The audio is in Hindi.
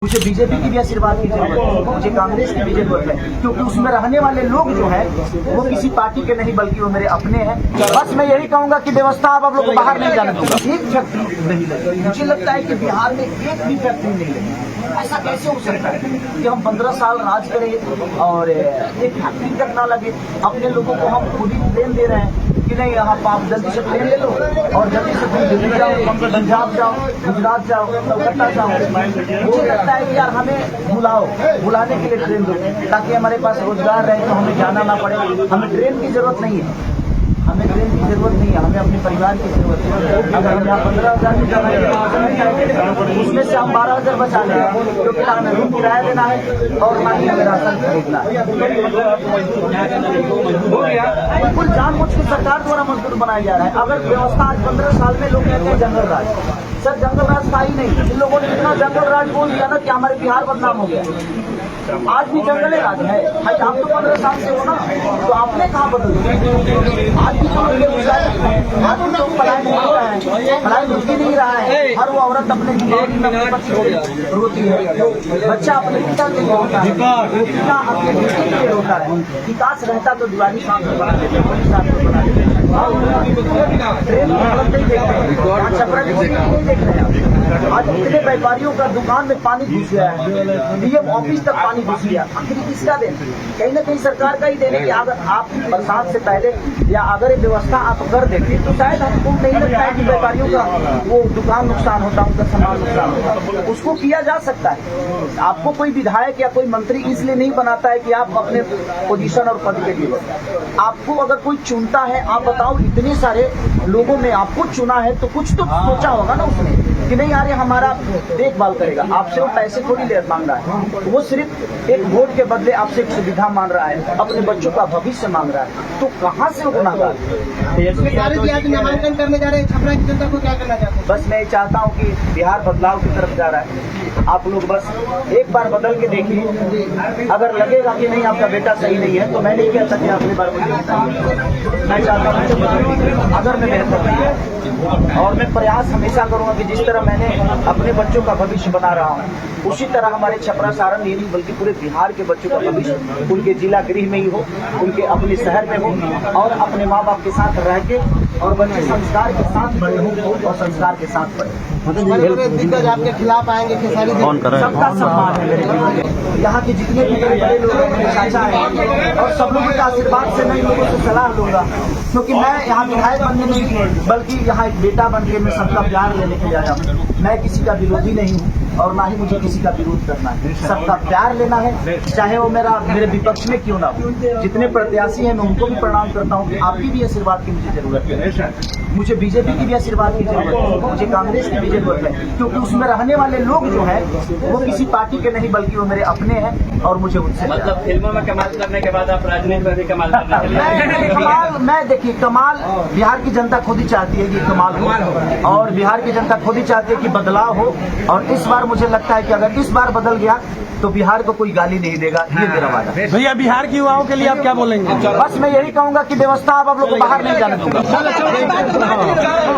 मुझे बीजेपी की भी आशीर्वाद की जरूरत है, मुझे कांग्रेस की भी जरूरत है, क्योंकि उसमें रहने वाले लोग जो हैं वो किसी पार्टी के नहीं बल्कि वो मेरे अपने हैं। बस मैं यही कहूंगा कि व्यवस्था आप लोग को बाहर नहीं जाने दूंगा। एक फैक्ट्री नहीं लगी, मुझे लगता है कि बिहार में एक भी फैक्ट्री नहीं लगी। ऐसा कैसे हो सकता है कि हम 15 साल राज करें और एक फैक्ट्री तक ना लगे। अपने लोगों को हम खुद ही ट्रेन दे रहे हैं कि नहीं यहाँ आप जल्दी से ट्रेन ले लो और जल्दी से तुम दिल्ली जाओ, पंजाब जाओ, गुजरात जाओ, कलकत्ता जाओ। मुझे लगता है कि यार हमें बुलाने के लिए ट्रेन दो ताकि हमारे पास रोजगार रहे, तो हमें जाना ना पड़े। हमें ट्रेन की जरूरत नहीं है, हमें ट्रेन की जरूरत नहीं है, हमें अपने परिवार की जरूरत है। अगर हम यहाँ 15,000 की जाएंगे उसमें से हम 12,000 बचा लेंगे, क्योंकि ना हमें रूम किराया देना है और ना ही हमें राशन खरीदना है। बिल्कुल जानबूझ के सरकार द्वारा मजदूर बनाया जा रहा है। अगर व्यवस्था आज 15 साल में लोग कहते हैं जंगल राज, सर जंगल राज था ही नहीं। इन लोगों ने इतना जंगल राज बोल दिया ना कि हमारे बिहार बदनाम हो गया। आज भी जंगल राज है। आज आप तो 15 साल से हो ना, तो आपने कहाँ बदल दिया? आज भी तो आज भी तो पढ़ाई नहीं हो रहा है, पढ़ाई रुक ही नहीं रहा है। हर वो औरत अपने रोती है, बच्चा अपने पिता के लिए रोता है, पिता अपने बेटे के लिए रोता है। विकास रहता तो दिवाली साथ में बना देते, होली साथ में बना देते। ट्रेन नहीं देख रहे हैं, छपरा नहीं देख रहे हैं। आज इतने व्यापारियों का दुकान में पानी घुस गया है, डीएम ऑफिस तक पानी घुस गया। आखिर किसका देन? कहीं ना कहीं सरकार का ही देन है कि अगर आप बरसात से पहले या अगर ये व्यवस्था आप कर देते तो शायद हमको नहीं लगता है कि व्यापारियों का वो दुकान नुकसान होता, उनका सामान नुकसान होता। उसको किया जा सकता है। आपको कोई विधायक या कोई मंत्री इसलिए नहीं बनाता है कि आप अपने पोजीशन और पद के लिए। आपको अगर कोई चुनता है, आप बताओ इतने सारे लोगों में आपको चुना है तो कुछ तो सोचा होगा ना उसने कि नहीं यार ये हमारा देखभाल करेगा। आपसे वो पैसे थोड़ी ले मांग रहा है, वो सिर्फ एक वोट के बदले आपसे एक सुविधा मांग रहा है, अपने बच्चों का भविष्य मांग रहा है। तो कहाँ से वो गुनाहगार? नामांकन करने जा रहे हैं, छपरा की जनता को क्या करना चाहते हैं? बस मैं चाहता हूँ कि बिहार बदलाव की तरफ जा रहा है। आप लोग बस एक बार बदल के देखिए, अगर लगेगा कि नहीं आपका बेटा सही नहीं है तो मैं नहीं कहता कि अगली बार मुझे बताइए। मैं चाहता हूँ अगर मैं बेहतर नहीं है, और मैं प्रयास हमेशा करूंगा कि जिस तरह मैंने अपने बच्चों का भविष्य बना रहा हूं उसी तरह हमारे छपरा सारण ही नहीं बल्कि पूरे बिहार के बच्चों का भविष्य उनके जिला गृह में ही हो, उनके अपने शहर में हो और अपने माँ बाप के साथ रह के और बच्चे संस्कार के साथ बड़े हो और संस्कार के साथ पढ़े। दिग्गज आपके खिलाफ आएंगे, सबका सम्मान है। यहाँ के जितने भी बड़े लोग हैं मेरे चाचा हैं और सब लोगों के आशीर्वाद से मैं इन लोगों से सलाह दूंगा, क्योंकि मैं यहाँ विधायक बनने नहीं बल्कि यहाँ एक बेटा बन के मैं सबका प्यार लेने के आया हूँ। मैं किसी का विरोधी नहीं हूँ और ना ही मुझे किसी का विरोध करना है। सबका प्यार लेना है, चाहे वो मेरे विपक्ष में क्यों ना हो। जितने प्रत्याशी हैं मैं उनको भी प्रणाम करता हूँ। आपकी भी आशीर्वाद की मुझे जरूरत है, मुझे बीजेपी की भी आशीर्वाद की जरूरत है, मुझे कांग्रेस की भी जरूरत है, क्योंकि उसमें रहने वाले लोग जो हैं वो किसी पार्टी के नहीं बल्कि वो मेरे अपने हैं और मुझे उनसे मतलब फिल्मों में कमाल करने के बाद आप राजनीति में भी कमाल करने मैं देखिए कमाल बिहार की जनता खुद ही चाहती है कि कमाल हो और बिहार की जनता खुद ही चाहती है कि बदलाव हो। और इस बार मुझे लगता है कि अगर इस बार बदल गया तो बिहार को कोई गाली नहीं देगा, ये मेरा वादा। भैया बिहार के युवाओं के लिए आप क्या बोलेंगे? बस मैं यही कहूंगा कि व्यवस्था आप लोग को बाहर नहीं जाने दूंगा।